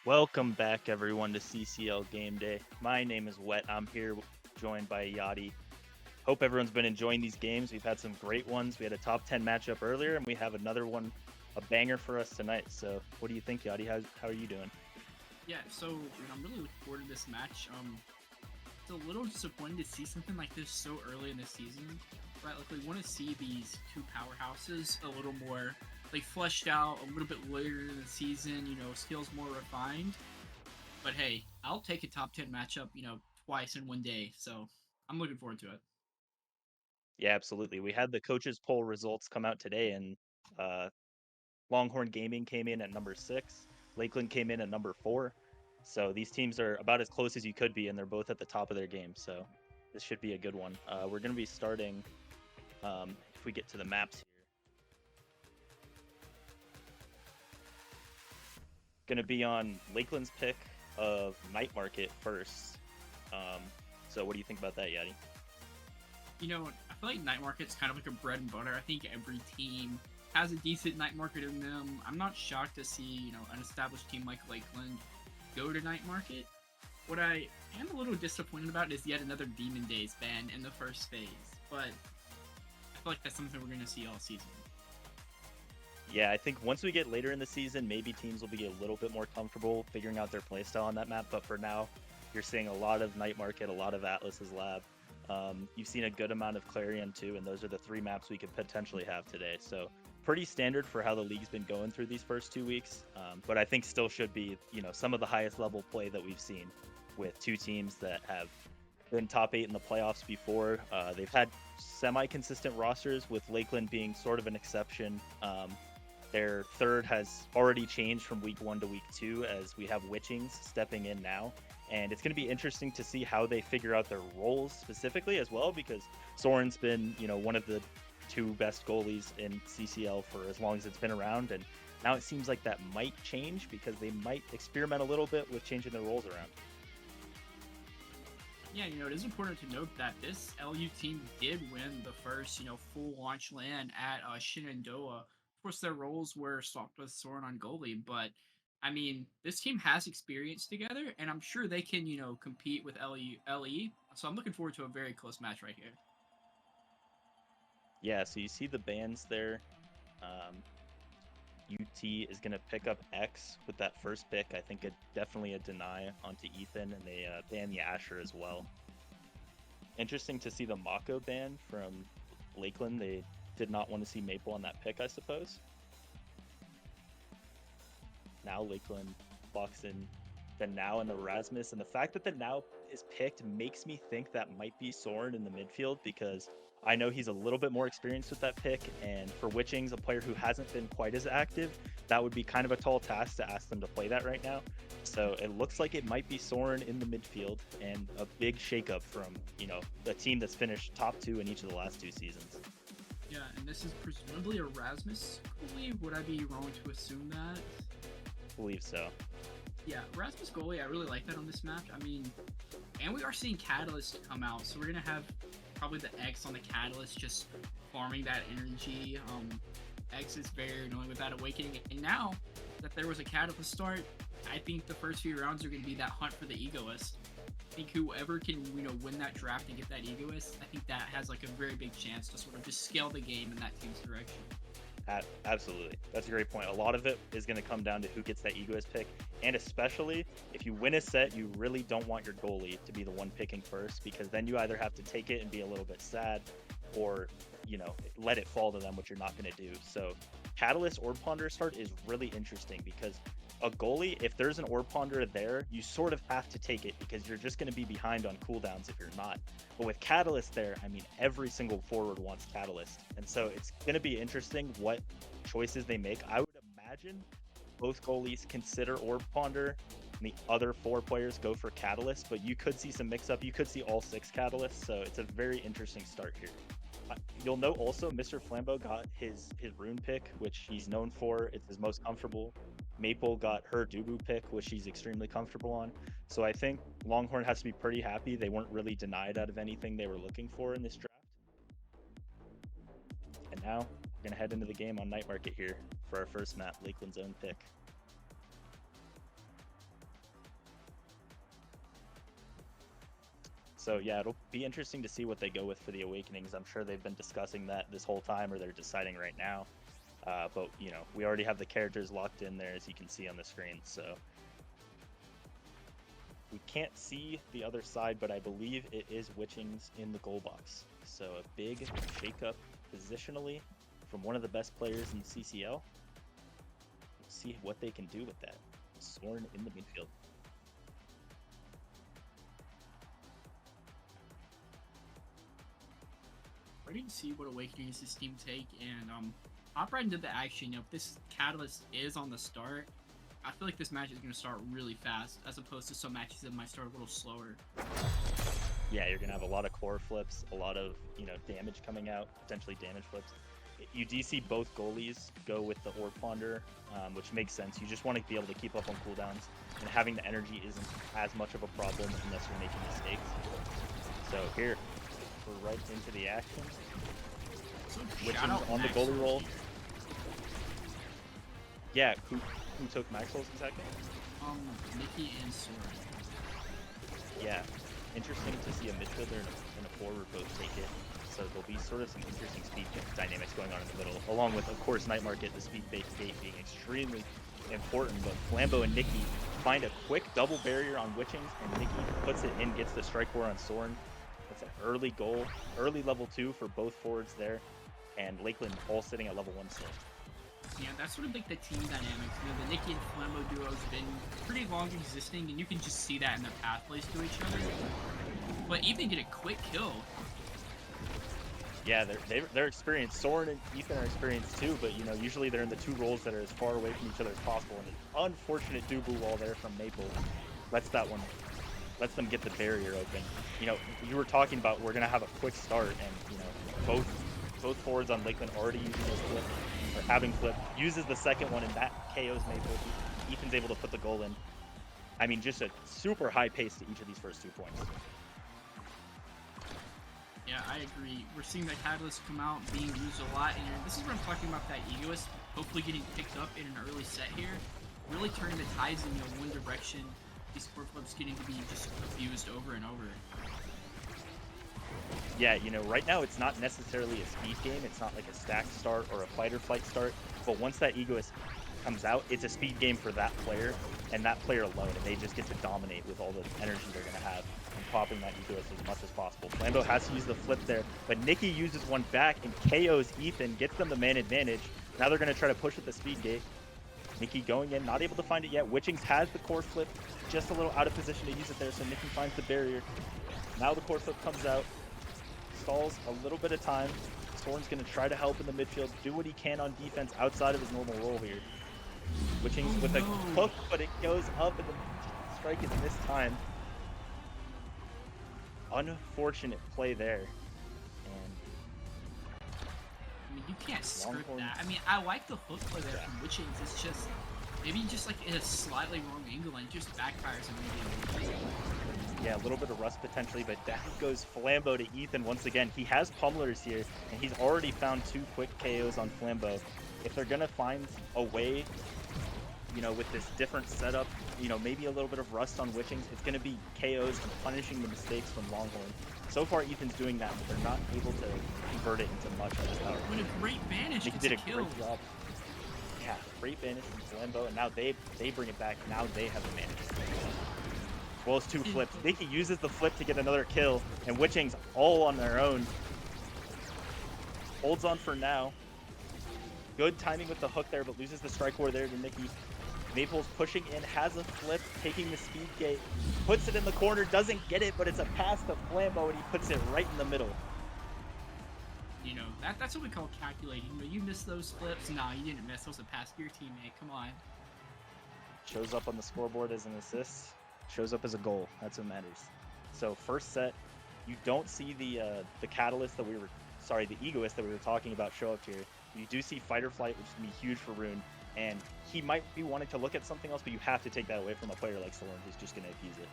Welcome back, everyone, to CCL Game Day. My name is Wet. I'm here joined by Yachty. Hope everyone's been enjoying these games. We've had some great ones. We had a top 10 matchup earlier, and we have another one, a banger for us tonight. So, what do you think, Yachty? How are you doing? Yeah, I'm really looking forward to this match. It's a little disappointing to see something like this so early in the season, right? Like we want to see these two powerhouses a little more like fleshed out, a little bit later in the season. Skills more refined. But hey, I'll take a top 10 matchup. Twice in one day. So I'm looking forward to it. Yeah, absolutely. We had the coaches' poll results come out today, and uh, Longhorn Gaming came in at number 6. Lakeland came in at number 4. So these teams are about as close as you could be, and they're both at the top of their game. So this should be a good one. We're going to be starting if we get to the maps here. Going to be on Lakeland's pick of Night Market first. Um, so what do you think about that, Yadi? I feel like night market's kind of like a bread and butter. I think every team has a decent night market in them. I'm not shocked to see, an established team like Lakeland go to night market. What I am a little disappointed about is yet another Demon Days ban in the first phase, but I feel like that's something we're going to see all season. Yeah, I think once we get later in the season, maybe teams will be a little bit more comfortable figuring out their playstyle on that map. But for now, you're seeing a lot of Night Market, a lot of Atlas's Lab. You've seen a good amount of Clarion too, and those are the 3 maps we could potentially have today. So pretty standard for how the league's been going through these first 2 weeks. But I think still should be, some of the highest level play that we've seen with 2 teams that have been top 8 in the playoffs before. They've had semi-consistent rosters, with Lakeland being sort of an exception. Their third has already changed from week 1 to week 2, as we have Witchings stepping in now. And it's going to be interesting to see how they figure out their roles specifically as well, because Soren's been, one of the 2 best goalies in CCL for as long as it's been around. And now it seems like that might change, because they might experiment a little bit with changing their roles around. Yeah, it is important to note that this LU team did win the first, full launch land at Shenandoah. Of course, their roles were swapped with Soren on goalie, but I mean, this team has experience together, and I'm sure they can, compete with LE. So I'm looking forward to a very close match right here. Yeah, so you see the bans there. Um, UT is going to pick up X with that first pick. I think definitely a deny onto Ethan, and they ban the Asher as well. Interesting to see the Mako ban from Lakeland. They did not want to see Maple on that pick, I suppose. Now Lakeland locks in the Now and the Rasmus, and the fact that the Now is picked makes me think that might be Soren in the midfield, because I know he's a little bit more experienced with that pick, and for Witchings, a player who hasn't been quite as active, that would be kind of a tall task to ask them to play that right now. So it looks like it might be Soren in the midfield, and a big shakeup from, the team that's finished top 2 in each of the last 2 seasons. Yeah, and this is presumably a Rasmus goalie. Would I be wrong to assume that? I believe so. Yeah, Rasmus goalie, I really like that on this map. I mean, and we are seeing Catalyst come out, so we're gonna have probably the X on the Catalyst just farming that energy. X is very annoying with that awakening, and now that there was a Catalyst start, I think the first few rounds are gonna be that hunt for the Egoist. I think whoever can, win that draft and get that Egoist, I think that has like a very big chance to sort of just scale the game in that team's direction. Absolutely. That's a great point. A lot of it is going to come down to who gets that egoist pick. And especially if you win a set, you really don't want your goalie to be the one picking first, because then you either have to take it and be a little bit sad, or, let it fall to them, which you're not going to do. So Catalyst Orb Ponder start is really interesting, because a goalie, if there's an Orb Ponder there, you sort of have to take it, because you're just going to be behind on cooldowns if you're not. But with Catalyst there, I mean, every single forward wants Catalyst. And so it's going to be interesting what choices they make. I would imagine both goalies consider Orb Ponder, and the other 4 players go for Catalyst, but you could see some mix up. You could see all 6 Catalysts. So it's a very interesting start here. You'll note also Mr. Flambeau got his rune pick, which he's known for. It's his most comfortable. Maple got her Dubu pick, which she's extremely comfortable on. So I think Longhorn has to be pretty happy they weren't really denied out of anything they were looking for in this draft. And now we're going to head into the game on Night Market here for our first map, Lakeland's own pick. So yeah, it'll be interesting to see what they go with for the Awakenings. I'm sure they've been discussing that this whole time, or they're deciding right now. But you know, we already have the characters locked in there, as you can see on the screen. So we can't see the other side, but I believe it is Witchings in the goal box. So a big shakeup positionally from one of the best players in the CCL. We'll see what they can do with that. Soren in the midfield. Ready to see what Awakenings this team take, and hop right into the action. If this Catalyst is on the start, I feel like this match is going to start really fast, as opposed to some matches that might start a little slower. Yeah, you're going to have a lot of core flips, a lot of, damage coming out, potentially damage flips. You do see both goalies go with the Orb Ponder, which makes sense. You just want to be able to keep up on cooldowns, and having the energy isn't as much of a problem unless you're making mistakes. So here, we're right into the action. So Witchings on the goalie roll. Yeah, who took Maxwell's exactly? Nikki and Soren. Yeah, interesting to see a midfielder and a forward both take it. So there'll be sort of some interesting speed dynamics going on in the middle, along with, of course, Night Market, the speed bait gate being extremely important. But Flambeau and Nikki find a quick double barrier on Witchings, and Nikki puts it in, gets the strike war on Soren. That's an early goal, early level 2 for both forwards there, and Lakeland all sitting at level 1 still. Yeah, that's sort of like the team dynamics. The Nikki and Flambeau duo has been pretty long existing, and you can just see that in their pathways to each other. But even get a quick kill. Yeah, they're experienced. Soren and Ethan are experienced too, but usually they're in the two roles that are as far away from each other as possible. And an unfortunate Dubu wall there from Maple lets them get the barrier open. You were talking about we're gonna have a quick start, and both forwards on Lakeland already using those flip, or having flip, uses the second one, and that KOs Maple. Ethan's able to put the goal in. I mean, just a super high pace to each of these first 2 points. Yeah, I agree. We're seeing that Catalyst come out being used a lot, and this is where I'm talking about that Egoist hopefully getting picked up in an early set here, really turning the tides in one direction. These core flips getting to be just abused over and over. Yeah, right now it's not necessarily a speed game. It's not like a stack start or a fight or flight start. But once that Egoist comes out, it's a speed game for that player and that player alone. And they just get to dominate with all the energy they're going to have and popping that Egoist as much as possible. Flambeau has to use the flip there, but Nikki uses one back and KOs Ethan, gets them the man advantage. Now they're going to try to push with the speed gate. Nikki going in, not able to find it yet. Witchings has the core flip, just a little out of position to use it there, so Nikki finds the barrier. Now the core flip comes out. Stalls a little bit of time. Soren's going to try to help in the midfield, do what he can on defense outside of his normal role here. Witchings with a hook, but it goes up and the strike is this time. Unfortunate play there. And I mean, you can't script Longhorn. that. I mean, I like the hook play there from Witchings. It's just maybe just like in a slightly wrong angle and it just backfires immediately. Yeah, a little bit of rust potentially, but down goes Flambeau to Ethan once again. He has pummelers here, and he's already found 2 quick KOs on Flambeau. If they're going to find a way, with this different setup, maybe a little bit of rust on Witchings, it's going to be KOs and punishing the mistakes from Longhorn. So far, Ethan's doing that, but they're not able to convert it into much of his power. What a great banish! He did a great job. Yeah, great banish from Flambeau, and now they bring it back. Now they have the advantage. As well as 2 flips. Nikki uses the flip to get another kill, and Witchings all on their own. Holds on for now. Good timing with the hook there, but loses the strike war there to Nikki. Maple's pushing in, has a flip, taking the speed gate, puts it in the corner, doesn't get it, but it's a pass to Flambeau, and he puts it right in the middle. That's what we call calculating. You missed those flips. Nah, you didn't miss. That was a pass to your teammate. Come on. Shows up on the scoreboard as an assist. Shows up as a goal. That's what matters. So first set, you don't see the catalyst that the Egoist that we were talking about show up here. You do see fight or flight, which is going to be huge for Rune. And he might be wanting to look at something else, but you have to take that away from a player like Soren, who's just going to abuse it.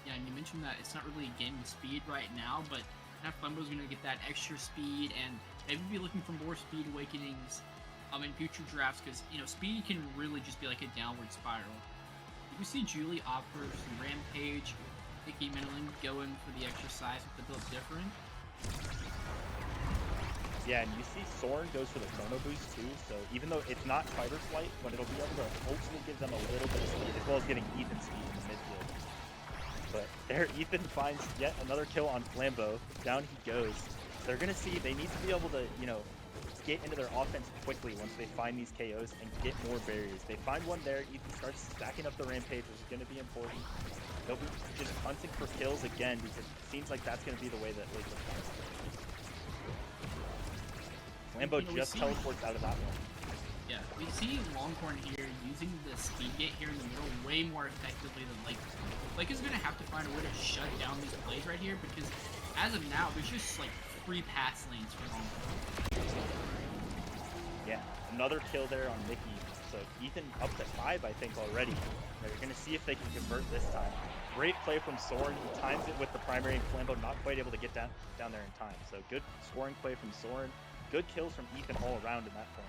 Yeah, and you mentioned that it's not really a game of speed right now, but now Flambeau's going to get that extra speed, and maybe be looking for more speed awakenings in future drafts, because, speed can really just be like a downward spiral. You see Julie opt for some Rampage Nikki Minling going for the exercise with the build different. Yeah, and you see Soren goes for the chrono boost too, so even though it's not fighter flight, but it'll be able to hopefully give them a little bit of speed, as well as getting Ethan speed in the midfield. But there, Ethan finds yet another kill on Flambeau. Down he goes. They're going to see they need to be able to, you know, get into their offense quickly once they find these KOs and get more barriers. They find one there. Ethan starts stacking up the rampage, which is going to be important. They'll be just hunting for kills again because it seems like that's going to be the way that Lakeland finds it. Flambeau just teleports out of that one. Yeah, we see Longhorn here using the speed gate here in the middle way more effectively than Lakeland. Lakeland's going to have to find a way to shut down these plays right here because as of now, there's just like free pass lanes for Longhorn. Yeah, another kill there on Mickey. So Ethan up to 5, I think, already. They're going to see if they can convert this time. Great play from Soren. He times it with the primary and Flambeau, not quite able to get down there in time. So good scoring play from Soren. Good kills from Ethan all around in that point.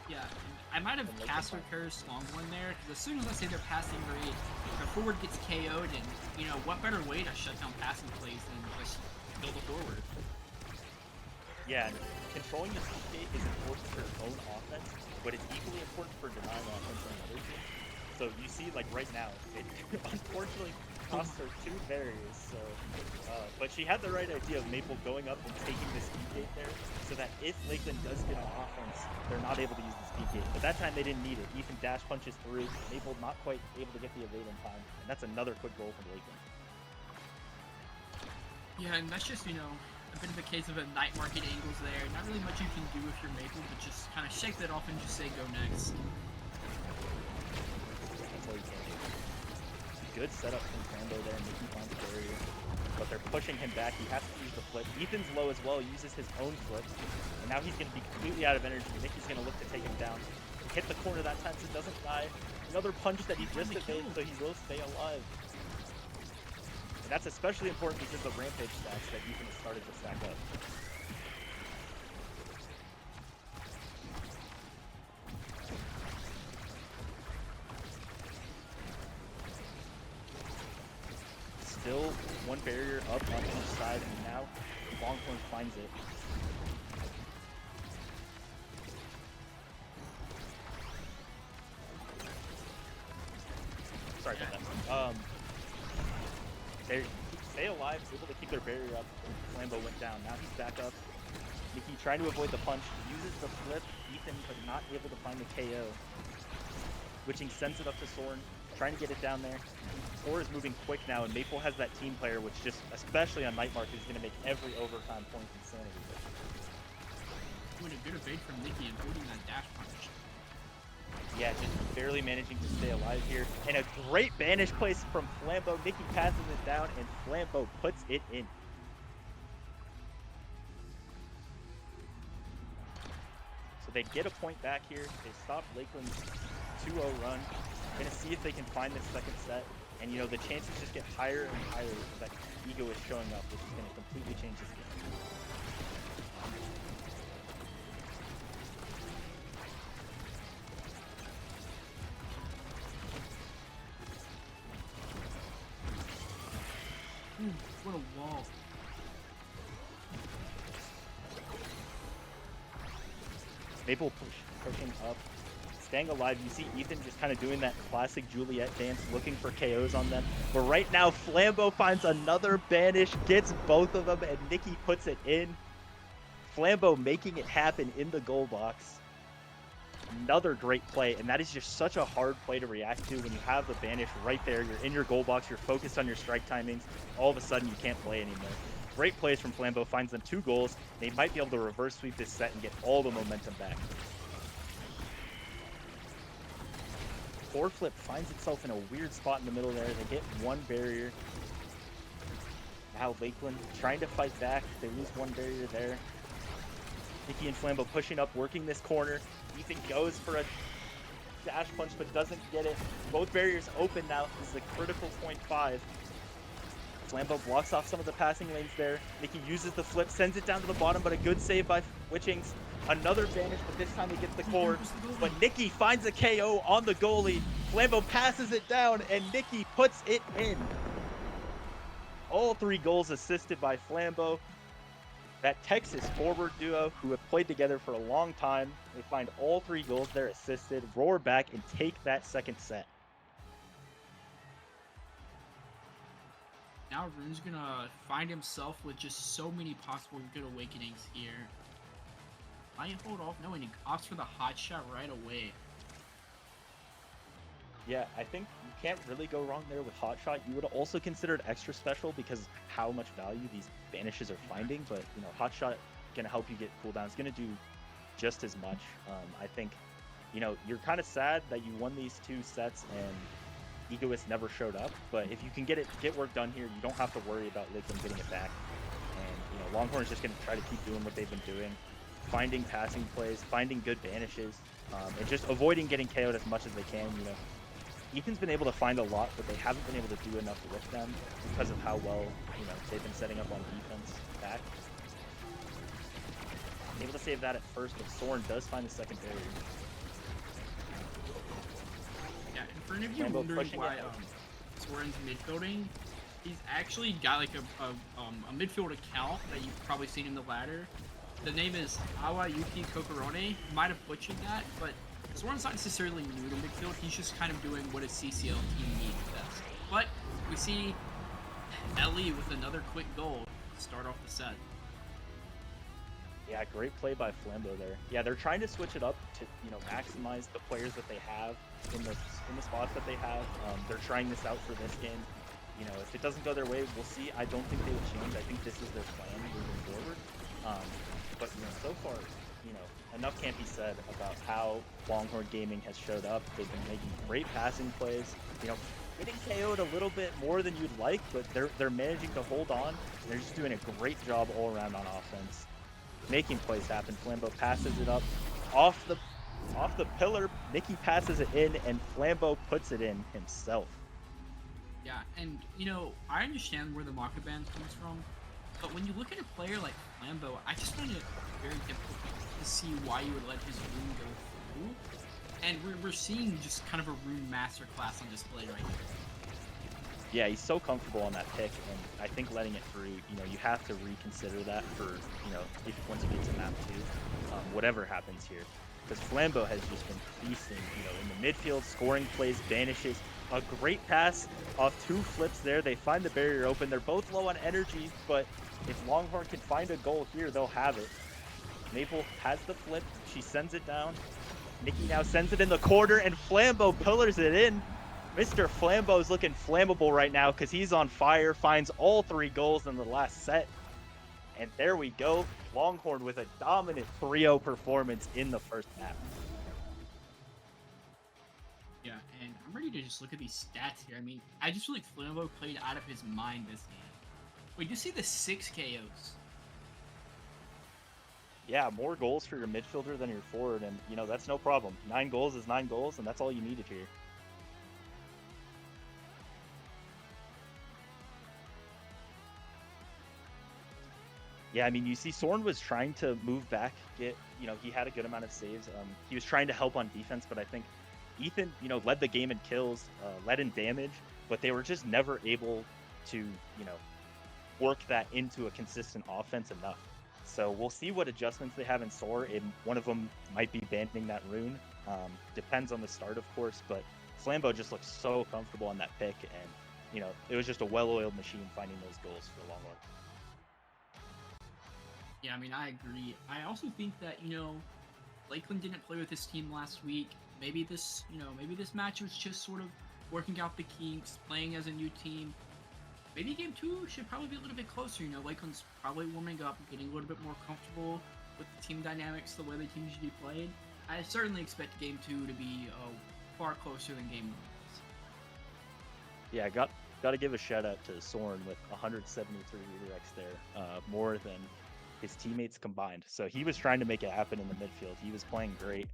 Yeah, I might have caster cursed Longhorn there, because as soon as I say they're passing rate, their forward gets KO'd, and, you know, what better way to shut down passing plays than just build a forward? Yeah, controlling the speed gate is important for your own offense, but it's equally important for denying offense on the other team. So you see, like right now, it unfortunately costs her 2 barriers. So, but she had the right idea of Maple going up and taking the speed gate there, so that if Lakeland does get on offense, they're not able to use the speed gate. But that time they didn't need it. Ethan dash punches through. Maple not quite able to get the evade in time, and that's another quick goal from Lakeland. Yeah, and that's just, you know, a bit of a case of a night market angles there. Not really much you can do if you're Maple, but just kind of shake that off and just say go next. That's all you can do. Good setup from Flambeau there. Mickey finds a barrier, but they're pushing him back. He has to use the flip. Ethan's low as well, uses his own flip, and now he's going to be completely out of energy. Mickey's going to look to take him down. Hit the corner that time so it doesn't die. Another punch that he just evaded, so he will stay alive. And that's especially important because of the rampage stacks that Ethan has started to stack up. Still one barrier up on each side, and now Longhorn finds it. Sorry about that. They stay alive, able to keep their barrier up. Flambeau went down. Now he's back up. Nikki trying to avoid the punch, uses the flip. Ethan, but not able to find the KO. Switching, sends it up to Soren, trying to get it down there. 4 is moving quick now, and Maple has that team player, which just, especially on Night Market, is going to make every overtime point insanity. Doing a good evade from Nikki and holding that dash punch. Yeah, just barely managing to stay alive here. And a great banish place from Flambeau. Nikki passes it down, and Flambeau puts it in. So they get a point back here. They stop Lakeland's 2-0 run. Gonna see if they can find this second set. And, you know, the chances just get higher and higher that Ego is showing up, which is gonna completely change this game. What a wall. Maple pushing up, staying alive. You see Ethan just kind of doing that classic Juliet dance, looking for KOs on them. But right now, Flambeau finds another banish, gets both of them, and Nikki puts it in. Flambeau making it happen in the goal box. Another great play, and that is just such a hard play to react to when you have the banish right there. You're in your goal box, you're focused on your strike timings. All of a sudden, you can't play anymore. Great plays from Flambeau, finds them 2 goals. They might be able to reverse sweep this set and get all the momentum back. Foreflip finds itself in a weird spot in the middle there. They get 1 barrier. Now Lakeland trying to fight back. They lose 1 barrier there. Nikki and Flambeau pushing up, working this corner. Ethan goes for a dash punch but doesn't get it. Both barriers open now. This is a critical .5. Flambeau blocks off some of the passing lanes there. Nikki uses the flip, sends it down to the bottom, but a good save by Witchings. Another banish, but this time he gets the core. But Nikki finds a KO on the goalie. Flambeau passes it down, and Nikki puts it in. All 3 goals assisted by Flambeau. That Texas forward duo who have played together for a long time. They find all 3 goals there assisted, roar back, and take that second set. Now Rune's gonna find himself with just so many possible good awakenings here. Might hold off. No, and he opts for the hot shot right away. Yeah, I think you can't really go wrong there with Hot Shot. You would also consider it extra special because of how much value these banishes are finding. But Hot Shot gonna help you get cooldown. It's gonna do just as much. I think, you're kind of sad that you won these 2 sets and Egoist never showed up. But if you can get work done here, you don't have to worry about Lakeland getting it back. And Longhorn's just gonna try to keep doing what they've been doing, finding passing plays, finding good banishes, and just avoiding getting KO'd as much as they can. Ethan's been able to find a lot, but they haven't been able to do enough with them because of how well, they've been setting up on defense back. Able to save that at first, but Soren does find the second barrier. Yeah, and for any of you Flambeau wondering pushing why it. Soren's midfielding, he's actually got like a midfield account that you've probably seen in the ladder. The name is Awayuki Kokorone. Might have butchered that, but Soren's not necessarily new to midfield. He's just kind of doing what a CCL team needs best. But we see Ellie with another quick goal to start off the set. Yeah, great play by Flambeau there. Yeah, they're trying to switch it up to maximize the players that they have in the spots that they have. They're trying this out for this game. If it doesn't go their way, we'll see. I don't think they will change. I think this is their plan moving forward. But so far, enough can't be said about how Longhorn Gaming has showed up. They've been making great passing plays. Getting KO'd a little bit more than you'd like, but they're managing to hold on. They're just doing a great job all around on offense, making plays happen. Flambeau passes it up off the pillar. Nikki passes it in, and Flambeau puts it in himself. Yeah, and I understand where the Maka band comes from, but when you look at a player like Flambeau, I just find it very difficult to see why you would let his rune go through. And we're seeing just kind of a rune masterclass on display right here. Yeah, he's so comfortable on that pick, and I think letting it through, you have to reconsider that for, if once you get to map 2, whatever happens here. Because Flambeau has just been feasting, in the midfield, scoring plays, banishes, a great pass off 2 flips there. They find the barrier open. They're both low on energy, but if Longhorn can find a goal here, they'll have it. Maple has the flip. She sends it down. Nikki now sends it in the corner, and Flambeau pillars it in. Mr. Flambeau's looking flammable right now because he's on fire, finds all 3 goals in the last set. And there we go. Longhorn with a dominant 3-0 performance in the first map. Yeah, and I'm ready to just look at these stats here. I mean, I just feel like Flambeau played out of his mind this game. Wait, you see the 6 KOs? Yeah, more goals for your midfielder than your forward, and that's no problem. 9 goals is 9 goals, and that's all you needed here. Yeah, I mean, you see Soren was trying to move back, he had a good amount of saves. He was trying to help on defense, but I think Ethan, led the game in kills, led in damage, but they were just never able to, work that into a consistent offense enough. So we'll see what adjustments they have in store. One of them might be banning that rune. Depends on the start, of course, but Flambeau just looks so comfortable on that pick, and it was just a well-oiled machine finding those goals for Longhorn. Yeah, I mean, I agree. I also think that, Lakeland didn't play with his team last week. Maybe this match was just sort of working out the kinks, playing as a new team. Maybe game 2 should probably be a little bit closer. Lakeland's probably warming up, getting a little bit more comfortable with the team dynamics, the way the team should be played. I certainly expect game 2 to be far closer than game 1 was. Yeah, got to give a shout out to Soren with 173 redirects there, more than his teammates combined. So he was trying to make it happen in the midfield. He was playing great.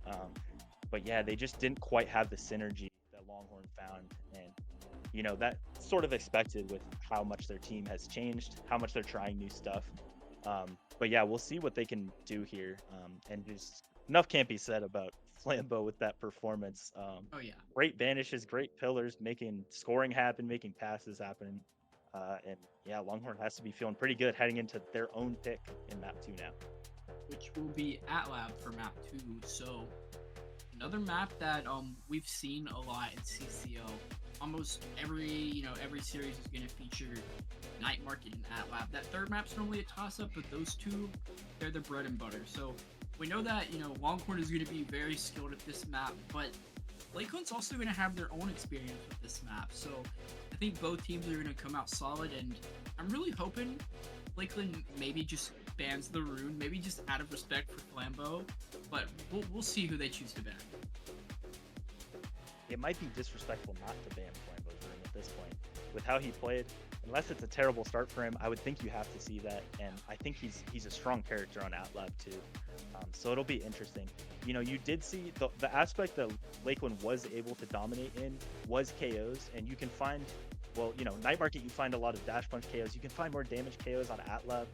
But yeah, they just didn't quite have the synergy that Longhorn found. And, that sort of expected with how much their team has changed, how much they're trying new stuff. But yeah, we'll see what they can do here. And just enough can't be said about Flambeau with that performance. Oh, yeah. Great banishes, great pillars, making scoring happen, making passes happen. And yeah, Longhorn has to be feeling pretty good heading into their own pick in map 2 now. which will be at lab for map 2. So another map that we've seen a lot in CCL. Almost every series is going to feature Night Market and At Lab. That third map's normally a toss up, but those two, they're the bread and butter. So we know that Longhorn is going to be very skilled at this map, but Lakeland's also going to have their own experience with this map. So I think both teams are going to come out solid, and I'm really hoping Lakeland maybe just bans the rune, maybe just out of respect for Flambeau, but we'll see who they choose to ban. It might be disrespectful not to ban Flambeau's room at this point. With how he played, unless it's a terrible start for him, I would think you have to see that, and I think he's a strong character on Atlab too. So it'll be interesting. You did see the aspect that Lakeland was able to dominate in was KOs, and you can find, Night Market, you find a lot of dash punch KOs. You can find more damage KOs on Atlab.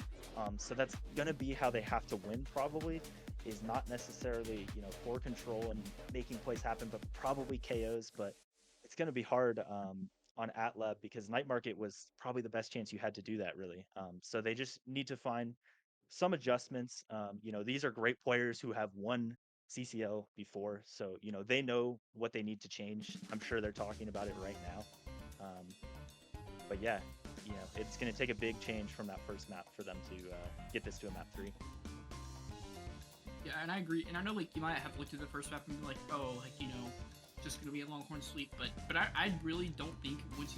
So that's gonna be how they have to win probably, is not necessarily core control and making plays happen, but probably KOs. But it's gonna be hard on Atlab because Night Market was probably the best chance you had to do that really. So they just need to find some adjustments. These are great players who have won CCL before, so they know what they need to change. I'm sure they're talking about it right now. Um, but yeah, it's going to take a big change from that first map for them to get this to a map 3. Yeah, and I agree. And I know, you might have looked at the first map and been like, oh, just gonna be a Longhorn sweep. But I really don't think once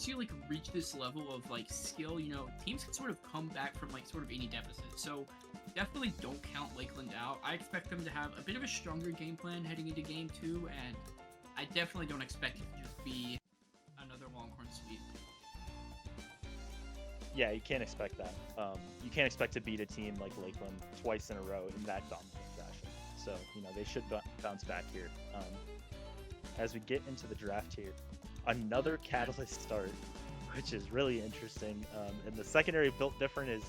you reach this level of skill, teams can sort of come back from sort of any deficit. So definitely don't count Lakeland out. I expect them to have a bit of a stronger game plan heading into game 2, and I definitely don't expect it to just be another Longhorn sweep. Yeah, you can't expect that. You can't expect to beat a team like Lakeland twice in a row in that dominant fashion. So, they should bounce back here. As we get into the draft here, another Catalyst start, which is really interesting. And the secondary built different is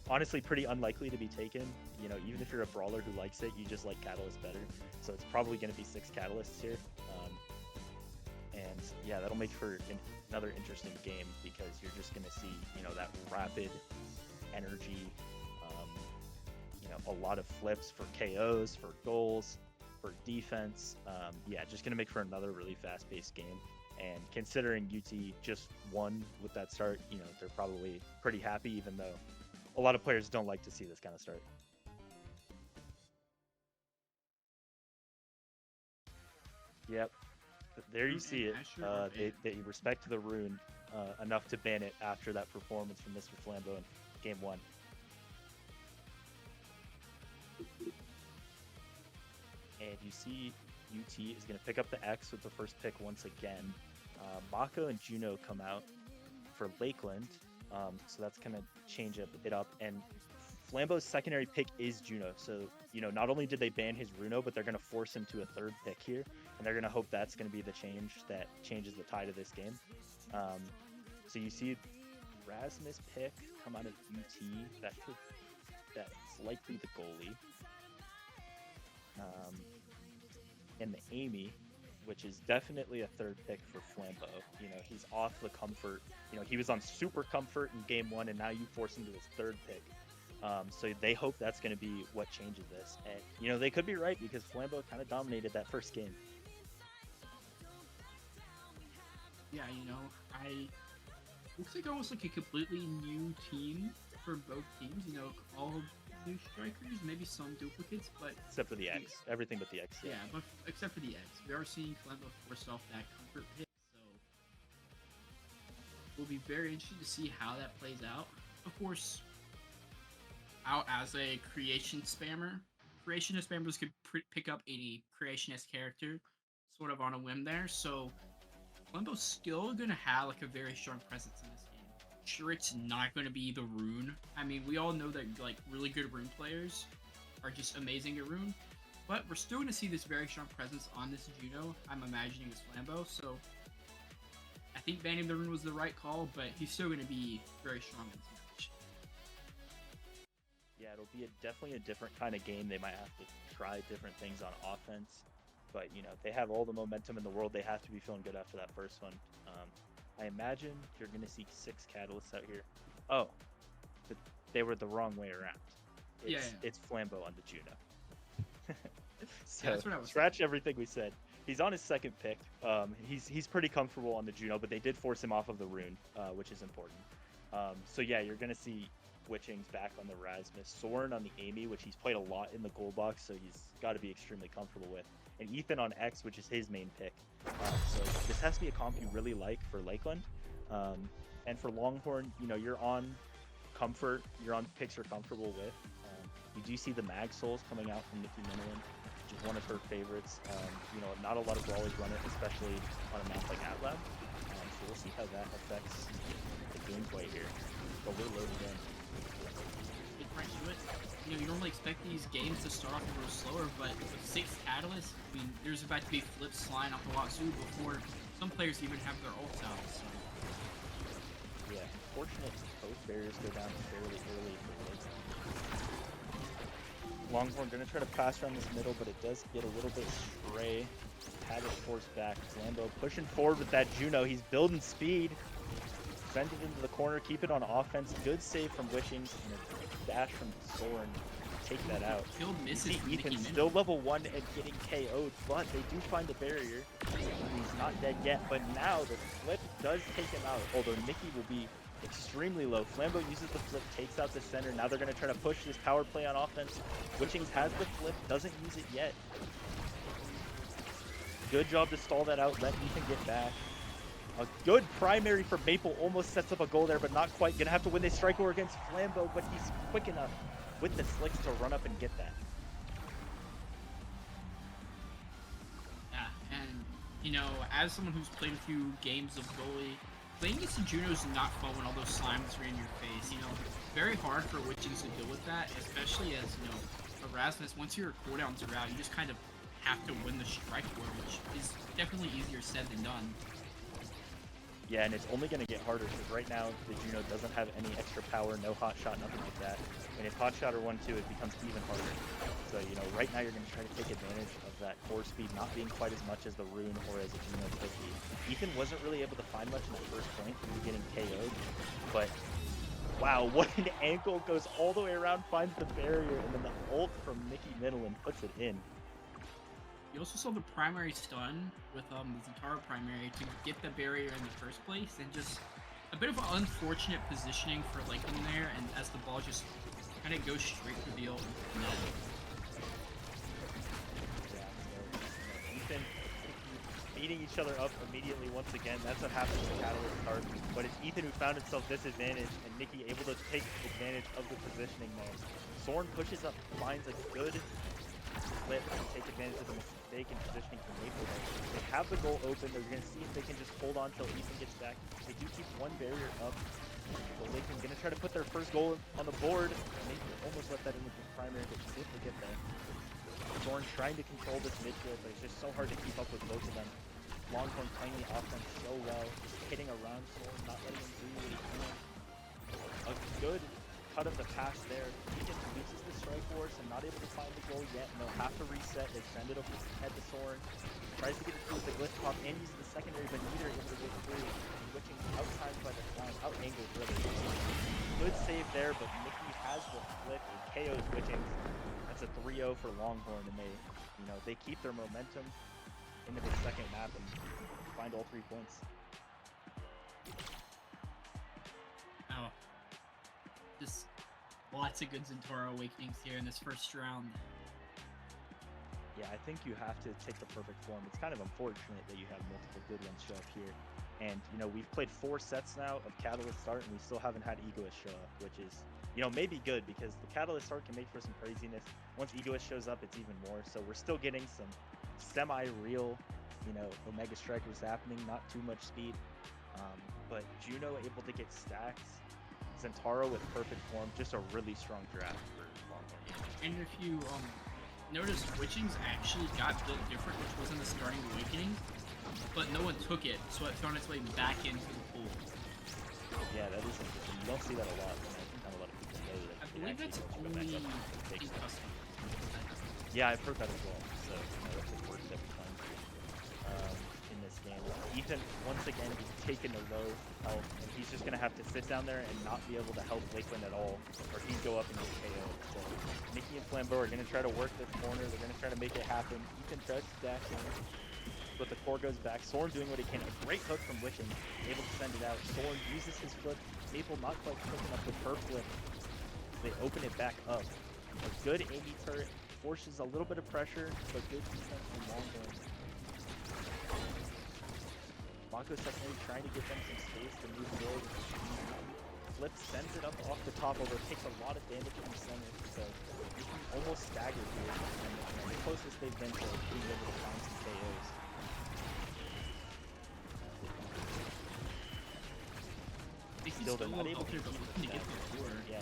honestly pretty unlikely to be taken. Even if you're a brawler who likes it, you just like Catalyst better. So it's probably going to be 6 Catalysts here. And yeah, that'll make for another interesting game because you're just going to see, that rapid energy, a lot of flips for KOs, for goals, for defense. Yeah, just going to make for another really fast-paced game. And considering UT just won with that start, they're probably pretty happy, even though a lot of players don't like to see this kind of start. Yep. There you see it. They respect the rune enough to ban it after that performance from Mr. Flambeau in game 1. And you see UT is going to pick up the X with the first pick once again. Mako and Juno come out for Lakeland, so that's going to change it up. And Flambeau's secondary pick is Juno, so not only did they ban his Runo, but they're going to force him to a third pick here, and they're going to hope that's going to be the change that changes the tide of this game. So you see Rasmus pick come out of UT. That's likely the goalie. And the Amy, which is definitely a third pick for Flambeau. He's off the comfort. He was on super comfort in game 1, and now you force him to his third pick. So they hope that's going to be what changes this. And, they could be right because Flambeau kind of dominated that first game. Yeah, looks like almost a completely new team for both teams. All new strikers, maybe some duplicates, but except for the X, everything but the X. Yeah, but except for the X, we are seeing Flambeau force off that comfort pick, so we'll be very interested to see how that plays out. Of course, out as a creation spammer, creationist spammers could pick up any creationist character sort of on a whim there, so Flambeau's still gonna have a very strong presence in this game. Sure, it's not gonna be the rune. I mean, we all know that really good rune players are just amazing at rune, but we're still gonna see this very strong presence on this Juno. I'm imagining it's Flambeau, so I think banning the rune was the right call, but he's still gonna be very strong in this match. Yeah, it'll be definitely a different kind of game. They might have to try different things on offense, but they have all the momentum in the world. They have to be feeling good after that first one. I imagine you're going to see 6 Catalysts out here. Oh, but they were the wrong way around. It's Flambeau on the Juno. So that's what I was scratch everything we said. He's on his second pick. He's pretty comfortable on the Juno, but they did force him off of the Rune, which is important. So yeah, you're gonna see Witchings back on the Rasmus, Soren on the Amy, which he's played a lot in the gold box, so he's got to be extremely comfortable with, and Ethan on X, which is his main pick. So this has to be a comp you really like for Lakeland, and for Longhorn, you know, you're on comfort, you're on picks you're comfortable with. You do see the Mag Souls coming out from Nikki Miniland, which is one of her favorites. You know, not a lot of brawlers run it, especially on a map like Atlab. So we'll see how that affects the gameplay here. But we're loaded in. Get right to it. You know, you normally expect these games to start off a little slower, but with 6 Catalysts, I mean, there's about to be flips flying off the wazoo before some players even have their ults out. So. Yeah, unfortunate both barriers go down fairly early for Lakeland. Longhorn gonna try to pass around this middle, but it does get a little bit stray. Had it forced back. Flambeau pushing forward with that Juno. He's building speed. Send it into the corner, keep it on offense. Good save from Wishings and a dash from Soren to take that out. Kill misses from Ethan Nikki still level 1 and getting KO'd, but they do find the barrier. He's not dead yet, but now the flip does take him out, although Nikki will be extremely low. Flambeau uses the flip, takes out the center. Now they're going to try to push this power play on offense. Witchings has the flip, doesn't use it yet. Good job to stall that out, let Ethan get back. A good primary for Maple, almost sets up a goal there, but not quite. Gonna have to win this strike war against Flambeau, but he's quick enough with the slicks to run up and get that. Yeah, and, you know, as someone who's played a few games of goalie, playing against the Juno is not fun when all those slimes are in your face. You know, very hard for Witchings to deal with that, especially as, you know, Erasmus, once your cooldowns are out, you just kind of have to win the strike war, which is definitely easier said than done. Yeah, and it's only going to get harder because right now the Juno doesn't have any extra power, no hot shot, nothing like that. And if hot shot or 1-2, it becomes even harder. So, you know, right now you're going to try to take advantage of that core speed not being quite as much as the Rune or as a Juno could be. Ethan wasn't really able to find much in the first point from getting KO'd, but wow, what an ankle, goes all the way around, finds the barrier, and then the ult from Nikki Middleton puts it in. You also saw the primary stun with the Zentaro primary to get the barrier in the first place, and just a bit of an unfortunate positioning for Lakeland there, and as the ball just kind of goes straight through the ult. Yeah, so Ethan beating each other up immediately once again. That's what happens in Catalyst start, but it's Ethan who found himself disadvantaged, and Nikki able to take advantage of the positioning there. Soren pushes up, finds a good flip and take advantage of the mistake in positioning from Maple. They have the goal open. They're going to see if they can just hold on until Ethan gets back. They do keep one barrier up. So Lakeland's going to try to put their first goal on the board. Maple almost let that in with the primary, but she did get there. Soren trying to control this midfield, but it's just so hard to keep up with both of them. Longhorn playing the offense so well, just hitting around Soren, not letting him do what he can. A good cut of the pass there. Ethan loses the strike force and not able to find the goal yet, and they'll have to reset. They send it over head to Soren. Tries to get it through with the glyph pop and uses the secondary, but neither able to get through. Switching outside by the slime, out-angled really. Good save there, but Nikki has the flip and KO's Witchings. That's a 3-0 for Longhorn, and they, you know, they keep their momentum into the second map and find all 3 points. Oh, just lots of good Zentaro awakenings here in this first round. Yeah, I think you have to take the perfect form. It's kind of unfortunate that you have multiple good ones show up here. And, you know, we've played 4 sets now of Catalyst start, and we still haven't had Egoist show up, which is, you know, maybe good because the Catalyst start can make for some craziness. Once Egoist shows up, it's even more. So we're still getting some semi-real, you know, Omega Strikers happening, not too much speed. But Juno able to get stacks. Zentaro with perfect form, just a really strong draft for Longhorn. And if you notice, Witchings actually got built different, which wasn't the starting awakening, but no one took it, so it found its way back into the pool. Yeah, that is interesting. You don't see that a lot. I think not a lot of people know that. I believe that's only in custom. Yeah, I've heard that as well. So, you know, that's the worst every time in this game. Ethan, once again, is taking a low health, and he's just going to have to sit down there and not be able to help Lakeland at all, or he'd go up and get KO'd. So Nikki and Flambeau are going to try to work this corner. They're going to try to make it happen. Ethan tries to dash in, but the core goes back. Soren doing what he can. A great hook from Witching, able to send it out. Soren uses his flip. Maple not quite quick enough with her flip. They open it back up. A good Amy turret forces a little bit of pressure, but good defense from Longhorn. Mako secondary trying to give them some space to move forward. Flip sends it up off the top, although it takes a lot of damage from the center, so you can almost stagger here. And the closest they've been to being able to find some KOs. Still they're not able to get the core. Yeah.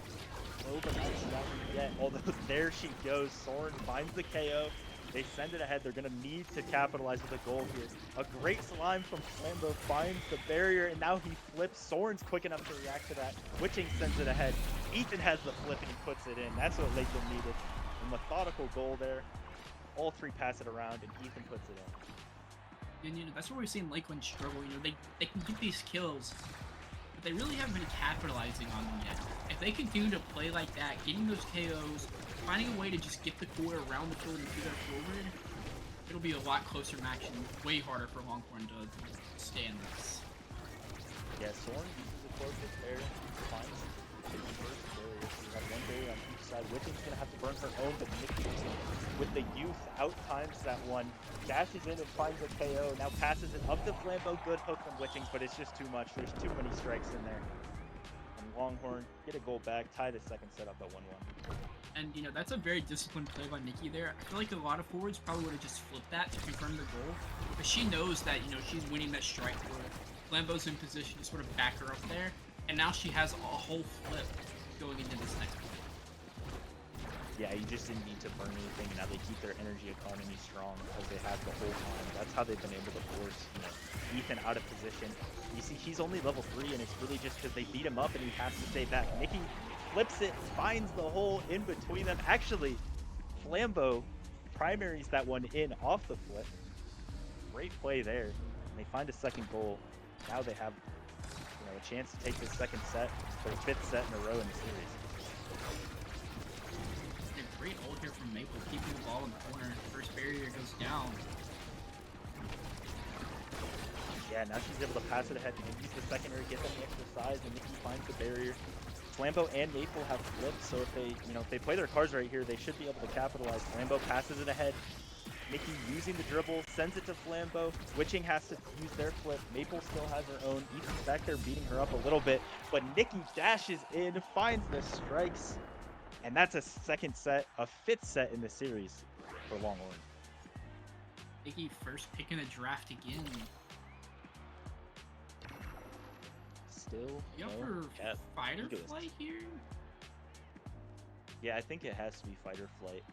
Oh, but not staggered yet. Although there she goes. Soren finds the KO. They send it ahead. They're going to need to capitalize with a goal here. A great slime from Flambeau finds the barrier, and now he flips. Soren's quick enough to react to that. Witching sends it ahead. Ethan has the flip, and he puts it in. That's what Lakeland needed. A methodical goal there. All three pass it around, and Ethan puts it in. And that's where we're seeing Lakeland struggle. They can get these kills, but they really haven't been capitalizing on them yet. If they continue to play like that, getting those KOs, finding a way to just get the core around the field and do that forward, it'll be a lot closer match and way harder for Longhorn to stand this. Yeah, Soren uses the core fit there, finds the first barrier. So you have one barrier on each side. Witching's gonna have to burn her own, but Nikki, with the youth, out times that one. Dashes in and finds a KO, now passes it up to Flambeau. Good hook from Witching, but it's just too much. There's too many strikes in there. And Longhorn get a goal back, tie the second set up at 1-1. And, that's a very disciplined play by Nikki there. I feel like a lot of forwards probably would have just flipped that to confirm the goal. But she knows that, she's winning that strike where Flambeau's in position to sort of back her up there. And now she has a whole flip going into this next play. Yeah, you just didn't need to burn anything. Now they keep their energy economy strong because they have the whole time. That's how they've been able to force, Ethan out of position. You see, he's only level 3, and it's really just because they beat him up and he has to stay back. Nikki flips it, finds the hole in between them. Actually, Flambeau primaries that one in off the flip. Great play there. And they find a second goal. Now they have, a chance to take this second set, their 5th set in a row in the series. Great hold here from Maple, keeping the ball in the corner. First barrier goes down. Yeah, now she's able to pass it ahead and use the secondary, get them the extra size, and Nikki finds the barrier. Flambeau and Maple have flips, so if they play their cards right here, they should be able to capitalize. Flambeau passes it ahead. Nikki using the dribble, sends it to Flambeau. Witching has to use their flip. Maple still has her own. Ethan's back there beating her up a little bit, but Nikki dashes in, finds the strikes. And that's a second set, a 5th set in the series for Longhorn. Nikki first pick in the draft again. Still you up for fighter flight here? Yeah, I think it has to be fighter flight.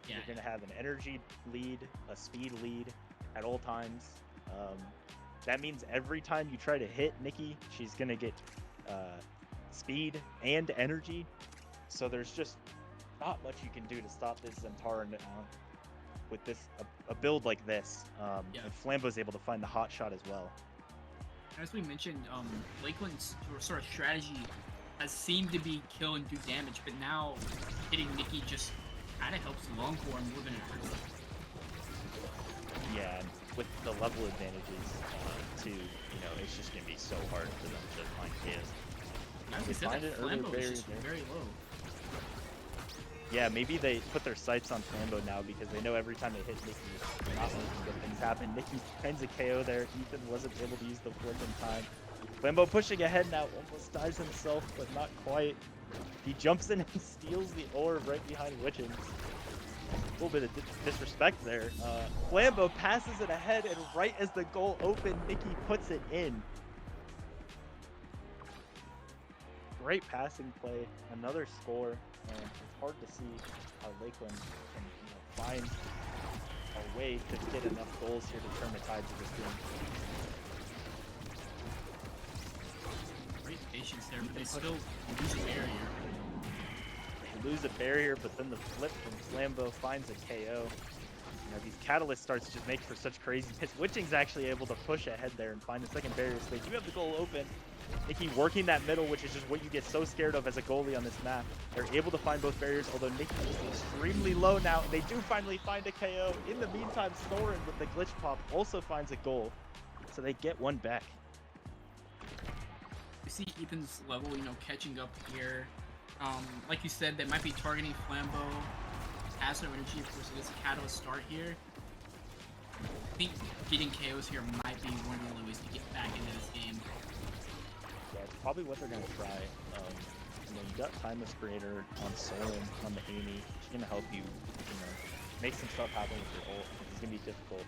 You're going to have an energy lead, a speed lead at all times. That means every time you try to hit Nikki, she's going to get speed and energy. So there's just not much you can do to stop this Zentara with a build like this. And Flambeau's able to find the hot shot as well. As we mentioned, Lakeland's sort of strategy has seemed to be kill and do damage, but now hitting Nikki just kind of helps Longhorn more than it hurts them. Yeah, and with the level advantages too, it's just going to be so hard for them to find KOs. They find it Flambeau is just very low. Yeah, maybe they put their sights on Flambeau now because they know every time they hit Nikki, not making good things happen. Nikki finds a KO there. Ethan wasn't able to use the flip in time. Flambeau pushing ahead now, almost dies himself, but not quite. He jumps in and steals the orb right behind Witching. A little bit of disrespect there. Flambeau passes it ahead, and right as the goal opened, Nikki puts it in. Great passing play, another score, and it's hard to see how Lakeland can find a way to get enough goals here to turn the tides of this game. Great patience there, but they still lose a barrier. They lose a barrier, but then the flip from Flambeau finds a KO. these catalyst starts just make for such crazy hits. Witching's actually able to push ahead there and find the second barrier, so they do have the goal open. Nikki working that middle, which is just what you get so scared of as a goalie on this map. They're able to find both barriers, although Nikki is extremely low now, and they do finally find a KO. In the meantime, Soren with the glitch pop also finds a goal, so they get one back. We see Ethan's level, catching up here. Like you said, they might be targeting Flambeau. Has no energy, of course. It is a catalyst start here. I think getting KOs here might be one of the only ways to get back into this game. Yeah, it's probably what they're gonna try. You got Timeless Creator on Soren, on the Amy. She's gonna help you, make some stuff happen with your ult. It's gonna be difficult.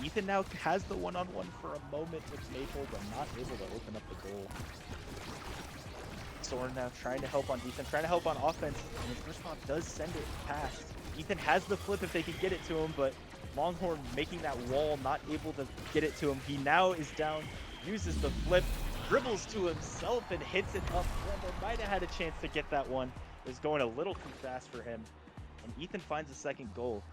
Ethan now has the one-on-one for a moment with Maple, but not able to open up the goal. Soren now trying to help on defense, trying to help on offense, and his first pop does send it past. Ethan has the flip if they can get it to him, but Longhorn making that wall, not able to get it to him. He now is down, uses the flip, dribbles to himself and hits it up. Flambeau might have had a chance to get that one. It was going a little too fast for him, and Ethan finds a second goal.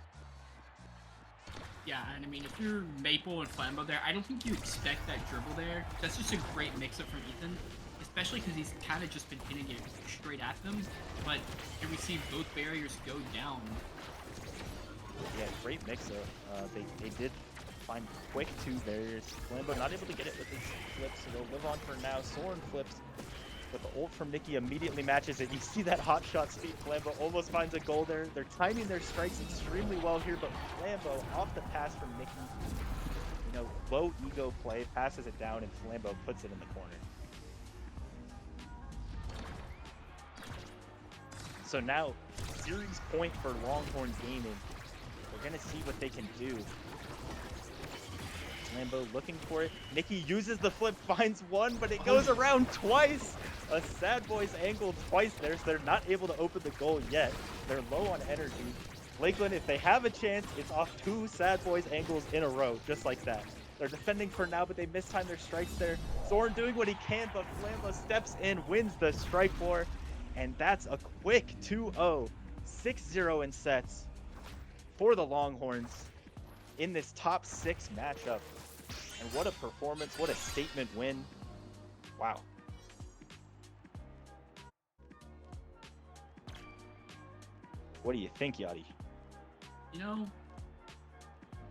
Yeah, and I mean, if you're Maple and Flambeau there, I don't think you expect that dribble there. That's just a great mix-up from Ethan, especially because he's kind of just been hitting it straight at them, but here we see both barriers go down. Yeah, great mix-up. They did find quick 2 barriers. Flambeau not able to get it with his flips, so they'll live on for now. Soren flips, but the ult from Nikki immediately matches it. You see that hot shot speed. Flambeau almost finds a goal there. They're timing their strikes extremely well here, but Flambeau off the pass from Nikki. Low ego play, passes it down, and Flambeau puts it in the corner. So now, series point for Longhorn Gaming. We're gonna see what they can do. Flambeau looking for it. Nikki uses the flip, finds one, but it goes around twice. A Sad Boys angle twice there, so they're not able to open the goal yet. They're low on energy. Lakeland, if they have a chance, it's off 2 Sad Boys angles in a row, just like that. They're defending for now, but they mistime their strikes there. Soren doing what he can, but Flambeau steps in, wins the strike war, and that's a quick 2-0, 6-0 in sets for the Longhorns in this top 6 matchup. And what a performance, what a statement win. Wow. What do you think, Yachty?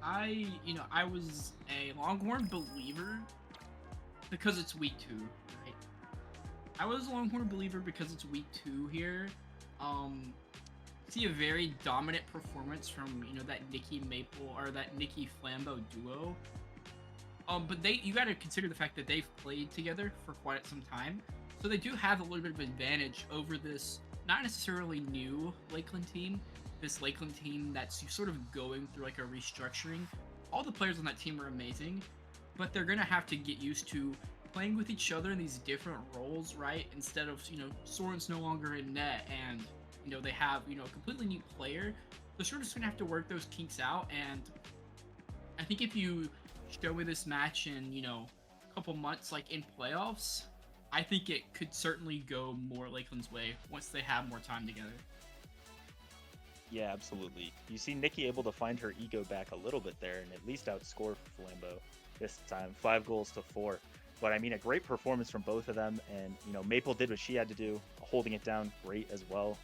I was a Longhorn believer because it's week 2, right? I was a Longhorn believer because it's week 2 here. See a very dominant performance from, that Nikki Maple or that Nikki Flambeau duo. But you got to consider the fact that they've played together for quite some time, so they do have a little bit of advantage over this not necessarily new Lakeland team. This Lakeland team that's sort of going through like a restructuring. All the players on that team are amazing, but they're gonna have to get used to playing with each other in these different roles, right? Instead of Soren's no longer in net, and they have a completely new player. They're sort of just gonna have to work those kinks out, and I think if you show me this match in a couple months, like in playoffs, I think it could certainly go more Lakeland's way once they have more time together. Yeah, absolutely. You see Nikki able to find her ego back a little bit there and at least outscore Flambeau this time, 5-4. But I mean, a great performance from both of them, and Maple did what she had to do, holding it down great as well.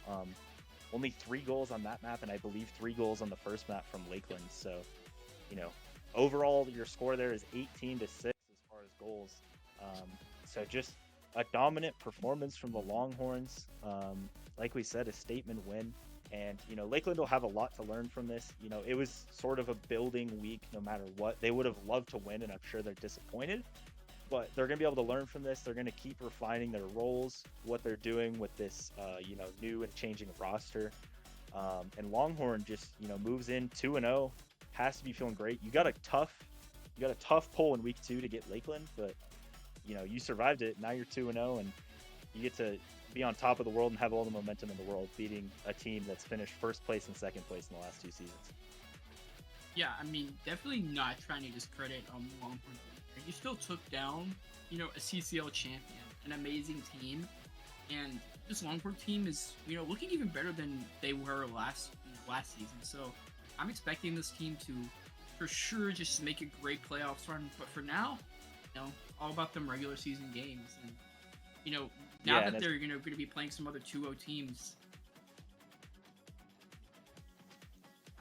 Only 3 goals on that map, and I believe 3 goals on the first map from Lakeland. So, overall your score there is 18-6 as far as goals. So just a dominant performance from the Longhorns. Like we said, a statement win. And, Lakeland will have a lot to learn from this. It was sort of a building week no matter what. They would have loved to win, and I'm sure they're disappointed. But they're going to be able to learn from this. They're going to keep refining their roles, what they're doing with this, new and changing roster. And Longhorn just, moves in 2-0. Has to be feeling great. You got a tough pull in week 2 to get Lakeland, but, you survived it. Now you're 2-0, and you get to be on top of the world and have all the momentum in the world, beating a team that's finished first place and second place in the last 2 seasons. Yeah, I mean, definitely not trying to discredit Longhorn. You still took down, a CCL champion, an amazing team, and this Longhorn team is, looking even better than they were last season. So I'm expecting this team to, for sure, just make a great playoffs run. But for now, all about them regular season games, and now Yeah, that and they're going to be playing some other 2-0 teams.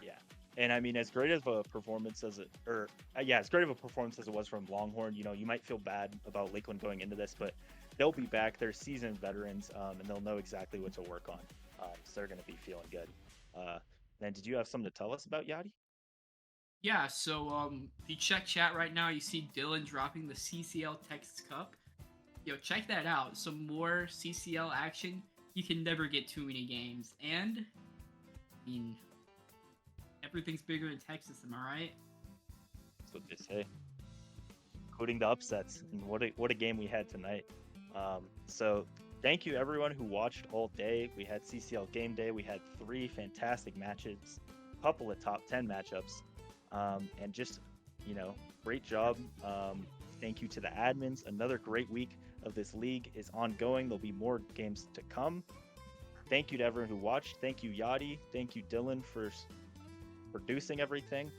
yeah, and I mean, as great of a performance as as great of a performance as it was from Longhorn, you might feel bad about Lakeland going into this, but they'll be back. They're seasoned veterans, and they'll know exactly what to work on. So they're going to be feeling good. Then, did you have something to tell us about Yachty? Yeah, so if you check chat right now, you see Dylan dropping the CCL Texas Cup. Check that out. Some more CCL action. You can never get too many games. And, I mean, everything's bigger in Texas, am I right? That's what they say, including the upsets. And what a game we had tonight. So thank you everyone who watched all day. We had CCL game day. We had 3 fantastic matches, a couple of top 10 matchups, and just great job. Thank you to the admins. Another great week of this league is ongoing. There'll be more games to come. Thank you to everyone who watched. Thank you, Yachty. Thank you, Dylan, for producing everything.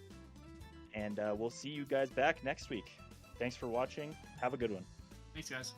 And we'll see you guys back next week. Thanks for watching. Have a good one. Thanks, guys.